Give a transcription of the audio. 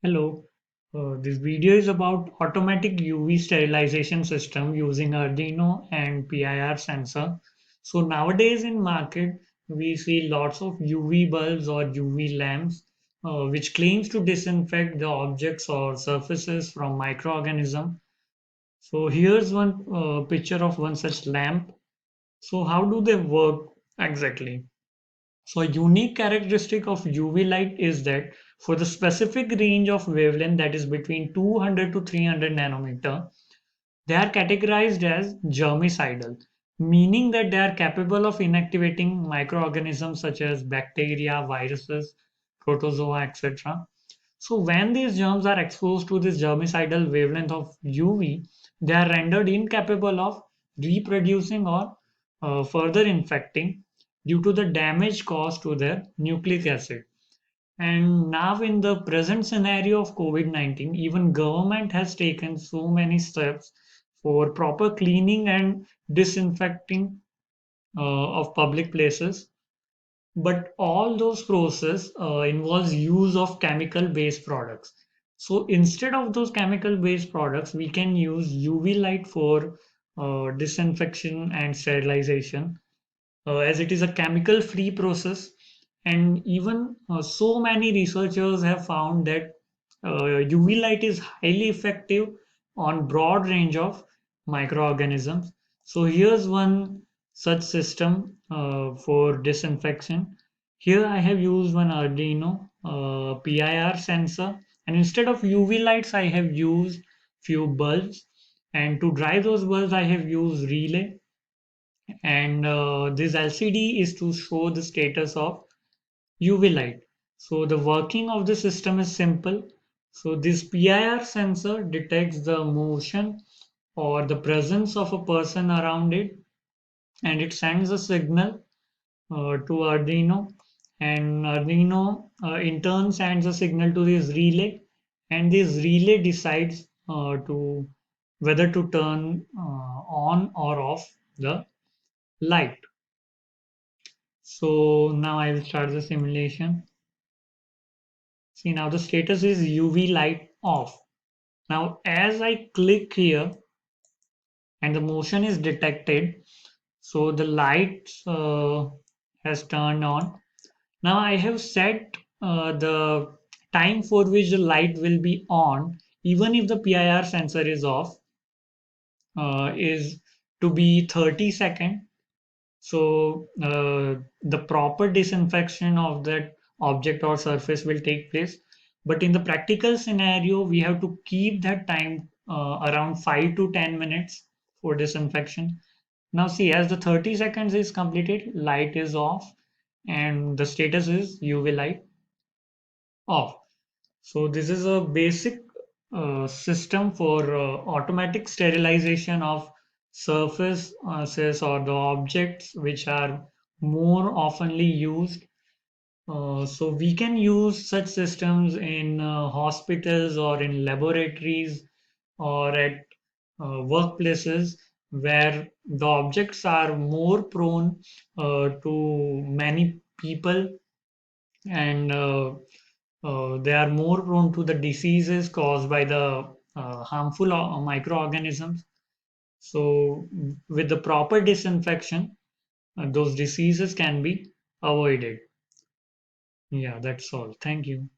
Hello, this video is about automatic UV sterilization system using Arduino and PIR sensor. So nowadays in market, we see lots of UV bulbs or UV lamps, which claims to disinfect the objects or surfaces from microorganism. So here's one picture of one such lamp. So how do they work exactly? So a unique characteristic of UV light is that for the specific range of wavelength that is between 200 to 300 nanometer, they are categorized as germicidal, meaning that they are capable of inactivating microorganisms such as bacteria, viruses, protozoa, etc. So when these germs are exposed to this germicidal wavelength of UV, they are rendered incapable of reproducing or further infecting due to the damage caused to their nucleic acid. And now in the present scenario of COVID-19, even government has taken so many steps for proper cleaning and disinfecting of public places, but all those process involves use of chemical based products. So instead of those chemical based products, we can use UV light for disinfection and sterilization, as it is a chemical free process. And even so many researchers have found that UV light is highly effective on broad range of microorganisms. So here's one such system for disinfection. Here I have used one Arduino PIR sensor, and instead of UV lights I have used few bulbs, and to drive those bulbs I have used relay, and this LCD is to show the status of UV light. So the working of the system is simple. So this PIR sensor detects the motion or the presence of a person around it, and it sends a signal to Arduino, and Arduino in turn sends a signal to this relay, and this relay decides to whether to turn on or off the light. So now I will start the simulation. See, now the status is UV light off. Now as I click here and the motion is detected, so the light has turned on. Now I have set the time for which the light will be on, even if the PIR sensor is off, is to be 30 seconds. So the proper disinfection of that object or surface will take place. But in the practical scenario, we have to keep that time around 5 to 10 minutes for disinfection. Now see, as the 30 seconds is completed, light is off and the status is UV light off. So this is a basic system for automatic sterilization of surfaces or the objects which are more oftenly used. So we can use such systems in hospitals or in laboratories or at workplaces where the objects are more prone to many people, and they are more prone to the diseases caused by the harmful microorganisms. So, with the proper disinfection, those diseases can be avoided. Yeah, that's all. Thank you.